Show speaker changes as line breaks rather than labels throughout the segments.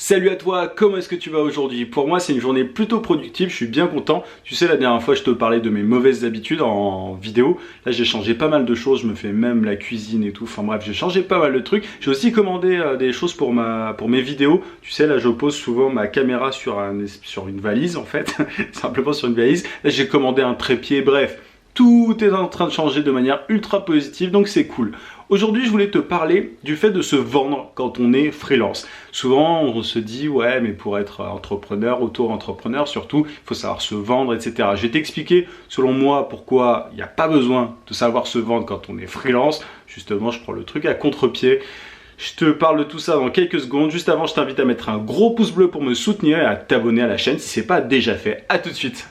Salut à toi, comment est-ce que tu vas aujourd'hui? Pour moi c'est une journée plutôt productive, je suis bien content. Tu sais, la dernière fois je te parlais de mes mauvaises habitudes en vidéo. Là j'ai changé pas mal de choses, je me fais même la cuisine et tout. Enfin bref, j'ai changé pas mal de trucs. J'ai aussi commandé des choses pour mes vidéos. Tu sais, là je pose souvent ma caméra sur une valise en fait, simplement sur une valise. Là j'ai commandé un trépied, bref. Tout est en train de changer de manière ultra positive, donc c'est cool. Aujourd'hui, je voulais te parler du fait de se vendre quand on est freelance. Souvent, on se dit, ouais, mais pour être entrepreneur, auto-entrepreneur surtout, il faut savoir se vendre, etc. Je vais t'expliquer, selon moi, pourquoi il n'y a pas besoin de savoir se vendre quand on est freelance. Justement, je prends le truc à contre-pied. Je te parle de tout ça dans quelques secondes. Juste avant, je t'invite à mettre un gros pouce bleu pour me soutenir et à t'abonner à la chaîne si ce n'est pas déjà fait. À tout de suite.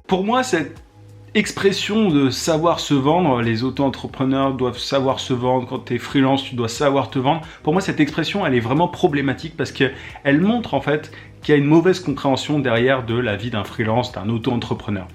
Pour moi, cette expression de savoir se vendre, les auto-entrepreneurs doivent savoir se vendre, quand tu es freelance, tu dois savoir te vendre. Pour moi, cette expression, elle est vraiment problématique parce qu'elle montre en fait qu'il y a une mauvaise compréhension derrière de la vie d'un freelance, d'un auto-entrepreneur.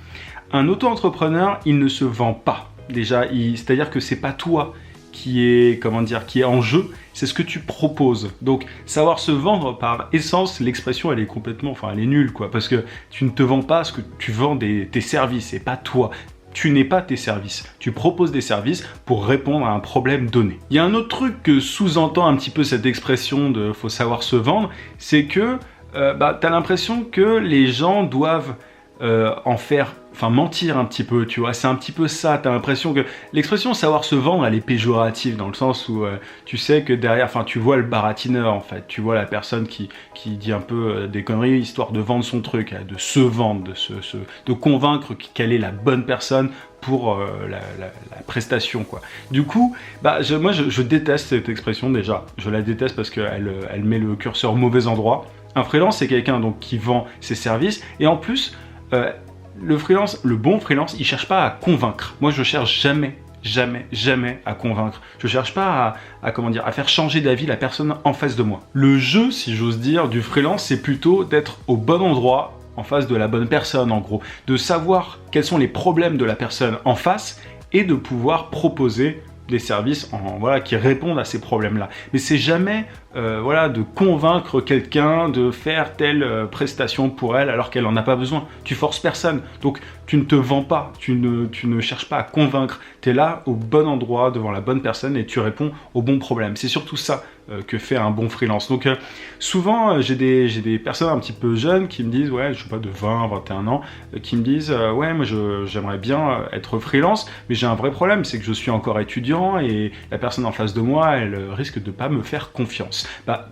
Un auto-entrepreneur, il ne se vend pas. Déjà, c'est-à-dire que c'est pas toi qui est en jeu, c'est ce que tu proposes. Donc, savoir se vendre par essence, l'expression, elle est complètement, elle est nulle, quoi, parce que tu ne te vends pas ce que tu vends tes services, et pas toi. Tu n'es pas tes services. Tu proposes des services pour répondre à un problème donné. Il y a un autre truc que sous-entend un petit peu cette expression de « faut savoir se vendre », c'est que tu as l'impression que les gens doivent mentir un petit peu, tu vois, c'est un petit peu ça, t'as l'impression que l'expression savoir se vendre, elle est péjorative, dans le sens où tu sais que derrière, tu vois le baratineur en fait, tu vois la personne qui dit un peu des conneries, histoire de vendre son truc, de se vendre, de convaincre qu'elle est la bonne personne pour la prestation, quoi. Du coup, moi je déteste cette expression déjà, je la déteste parce qu'elle met le curseur au mauvais endroit. Un freelance, c'est quelqu'un donc qui vend ses services, et en plus, le bon freelance, il cherche pas à convaincre. Moi, je cherche jamais à convaincre. Je cherche pas à faire changer d'avis la personne en face de moi. Le jeu, si j'ose dire, du freelance, c'est plutôt d'être au bon endroit, en face de la bonne personne, en gros. De savoir quels sont les problèmes de la personne en face et de pouvoir proposer des services qui répondent à ces problèmes-là. Mais c'est jamais de convaincre quelqu'un de faire telle prestation pour elle alors qu'elle n'en a pas besoin. Tu forces personne. Donc tu ne te vends pas, tu ne cherches pas à convaincre. Tu es là au bon endroit, devant la bonne personne et tu réponds au bon problème. C'est surtout ça que fait un bon freelance. Donc souvent, j'ai des personnes un petit peu jeunes qui me disent, ouais, je sais pas, de 20, 21 ans, qui me disent, ouais, moi j'aimerais bien être freelance, mais j'ai un vrai problème, c'est que je suis encore étudiant et la personne en face de moi, elle risque de pas me faire confiance.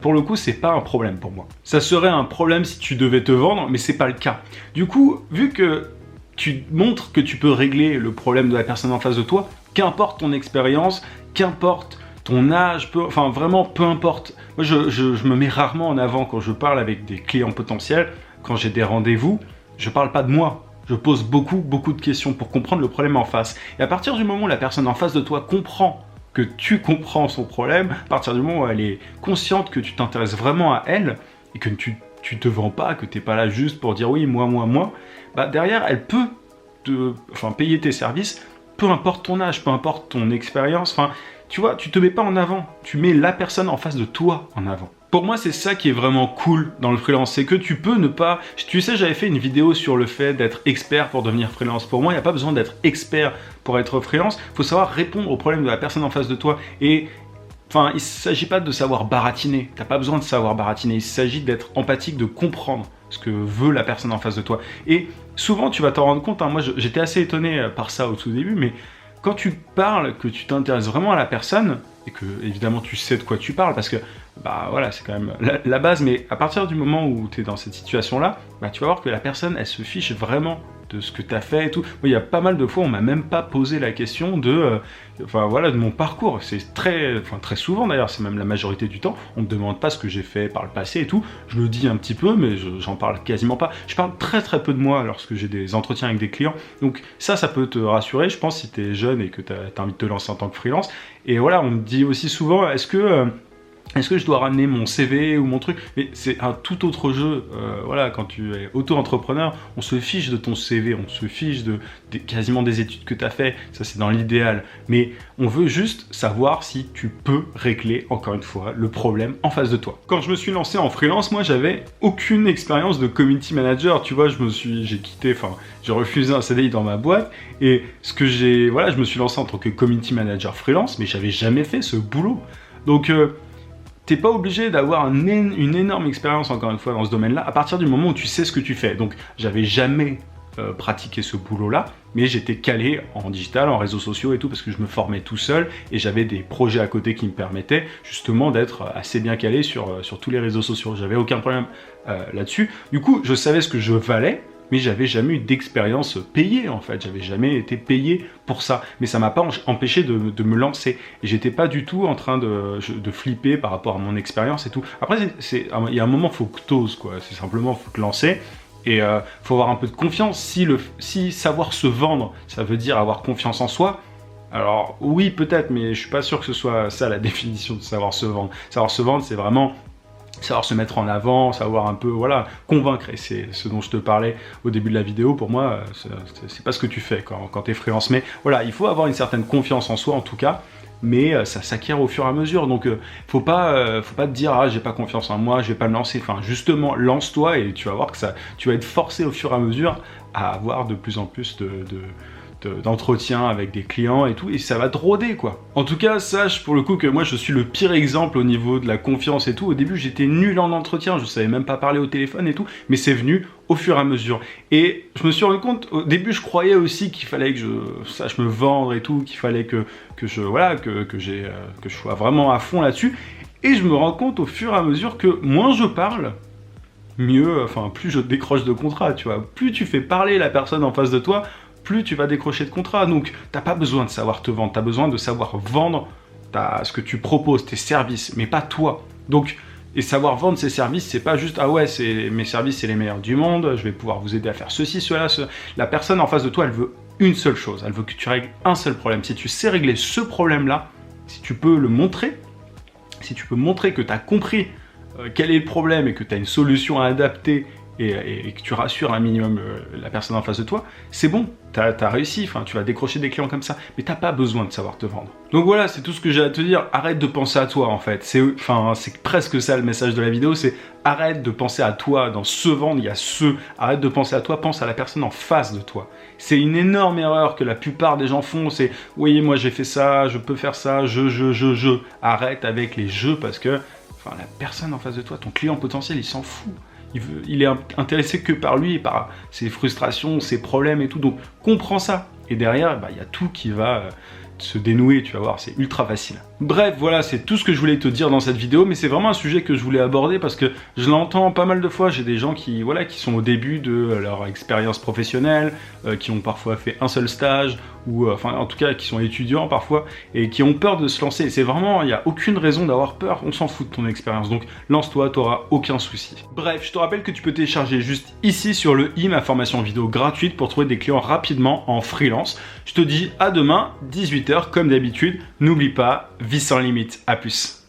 Pour le coup, c'est pas un problème pour moi. Ça serait un problème si tu devais te vendre, mais c'est pas le cas. Du coup, vu que tu montres que tu peux régler le problème de la personne en face de toi, qu'importe ton expérience, qu'importe ton âge, vraiment peu importe. Moi, je me mets rarement en avant quand je parle avec des clients potentiels, quand j'ai des rendez-vous, je parle pas de moi. Je pose beaucoup de questions pour comprendre le problème en face. Et à partir du moment où la personne en face de toi comprend que tu comprends son problème, à partir du moment où elle est consciente que tu t'intéresses vraiment à elle, et que tu te vends pas, que t'es pas là juste pour dire oui, moi, derrière, elle peut payer tes services, peu importe ton âge, peu importe ton expérience, tu vois, tu te mets pas en avant, tu mets la personne en face de toi en avant. Pour moi, c'est ça qui est vraiment cool dans le freelance, c'est que tu peux ne pas... Tu sais, j'avais fait une vidéo sur le fait d'être expert pour devenir freelance. Pour moi, il n'y a pas besoin d'être expert pour être freelance, il faut savoir répondre aux problèmes de la personne en face de toi. Et il ne s'agit pas de savoir baratiner, tu n'as pas besoin de savoir baratiner, il s'agit d'être empathique, de comprendre ce que veut la personne en face de toi. Et souvent, tu vas t'en rendre compte, moi j'étais assez étonné par ça au tout début, mais quand tu parles, que tu t'intéresses vraiment à la personne, et que évidemment tu sais de quoi tu parles, parce que bah voilà, c'est quand même la base. Mais à partir du moment où tu es dans cette situation-là, bah tu vas voir que la personne, elle se fiche vraiment de ce que tu as fait et tout. Moi, il y a pas mal de fois, on m'a même pas posé la question de mon parcours. C'est très souvent d'ailleurs, c'est même la majorité du temps, on me demande pas ce que j'ai fait par le passé et tout. Je le dis un petit peu, mais j'en parle quasiment pas. Je parle très peu de moi lorsque j'ai des entretiens avec des clients. Donc ça peut te rassurer, je pense, si tu es jeune et que tu as envie de te lancer en tant que freelance. Et voilà, on me dit aussi souvent, est-ce que je dois ramener mon CV ou mon truc? Mais c'est un tout autre jeu. Voilà, quand tu es auto-entrepreneur, on se fiche de ton CV, on se fiche quasiment des études que tu as fait. Ça, c'est dans l'idéal. Mais on veut juste savoir si tu peux régler, encore une fois, le problème en face de toi. Quand je me suis lancé en freelance, moi, j'avais aucune expérience de community manager. Tu vois, j'ai refusé un CDI dans ma boîte. Et je me suis lancé en tant que community manager freelance, mais j'avais jamais fait ce boulot. Donc, t'es pas obligé d'avoir une énorme expérience, encore une fois, dans ce domaine-là, à partir du moment où tu sais ce que tu fais. Donc, j'avais jamais pratiqué ce boulot-là, mais j'étais calé en digital, en réseaux sociaux et tout, parce que je me formais tout seul, et j'avais des projets à côté qui me permettaient, justement, d'être assez bien calé sur tous les réseaux sociaux. J'avais aucun problème là-dessus. Du coup, je savais ce que je valais, mais j'avais jamais eu d'expérience payée, en fait. J'avais jamais été payé pour ça. Mais ça m'a pas empêché de me lancer. Et j'étais pas du tout en train de flipper par rapport à mon expérience et tout. Après, il y a un moment, faut que t'oses, quoi. C'est simplement, faut te lancer. Et faut avoir un peu de confiance. Si savoir se vendre, ça veut dire avoir confiance en soi, alors oui, peut-être, mais je suis pas sûr que ce soit ça la définition de savoir se vendre. Savoir se vendre, c'est vraiment savoir se mettre en avant, savoir un peu, voilà, convaincre. Et c'est ce dont je te parlais au début de la vidéo. Pour moi, c'est pas ce que tu fais quand tu es freelance. Mais voilà, il faut avoir une certaine confiance en soi, en tout cas. Mais ça s'acquiert au fur et à mesure. Donc, faut pas te dire, ah, j'ai pas confiance en moi, je vais pas me lancer. Enfin, justement, lance-toi et tu vas voir que tu vas être forcé au fur et à mesure à avoir de plus en plus d'entretien avec des clients et tout, et ça va te rôder, quoi. En tout cas, sache pour le coup que moi je suis le pire exemple au niveau de la confiance et tout. Au début j'étais nul en entretien, je savais même pas parler au téléphone et tout, mais c'est venu au fur et à mesure. Et je me suis rendu compte, au début je croyais aussi qu'il fallait que je sache me vendre et tout, qu'il fallait que je sois vraiment à fond là-dessus. Et je me rends compte au fur et à mesure que moins je parle, plus je décroche de contrats, tu vois. Plus tu fais parler la personne en face de toi, plus tu vas décrocher de contrats. Donc, t'as pas besoin de savoir te vendre, t'as besoin de savoir vendre ce que tu proposes, tes services, mais pas toi. Donc, et savoir vendre ses services, c'est pas juste, ah ouais, mes services, c'est les meilleurs du monde, je vais pouvoir vous aider à faire ceci, cela, La personne en face de toi, elle veut une seule chose, elle veut que tu règles un seul problème. Si tu sais régler ce problème-là, si tu peux le montrer, si tu peux montrer que tu as compris quel est le problème et que tu as une solution à adapter et que tu rassures un minimum la personne en face de toi, c'est bon, t'as réussi, tu vas décrocher des clients comme ça, mais t'as pas besoin de savoir te vendre. Donc voilà, c'est tout ce que j'ai à te dire. Arrête de penser à toi, en fait. C'est presque ça le message de la vidéo, c'est arrête de penser à toi. Dans se vendre, il y a arrête de penser à toi, pense à la personne en face de toi. C'est une énorme erreur que la plupart des gens font, c'est oui, moi j'ai fait ça, je peux faire ça, je. Arrête avec les jeux, parce que la personne en face de toi, ton client potentiel, il s'en fout. Il est intéressé que par lui et par ses frustrations, ses problèmes et tout. Donc, comprends ça. Et derrière, il y a tout qui va se dénouer, tu vas voir, c'est ultra facile. Bref, voilà, c'est tout ce que je voulais te dire dans cette vidéo, mais c'est vraiment un sujet que je voulais aborder parce que je l'entends pas mal de fois. J'ai des gens qui sont au début de leur expérience professionnelle, qui ont parfois fait un seul stage, ou en tout cas qui sont étudiants parfois, et qui ont peur de se lancer. C'est vraiment, il n'y a aucune raison d'avoir peur, on s'en fout de ton expérience, donc lance-toi, tu n'auras aucun souci. Bref, je te rappelle que tu peux télécharger juste ici sur le i ma formation vidéo gratuite pour trouver des clients rapidement en freelance. Je te dis à demain, 18h comme d'habitude, n'oublie pas, vie sans limite, à plus.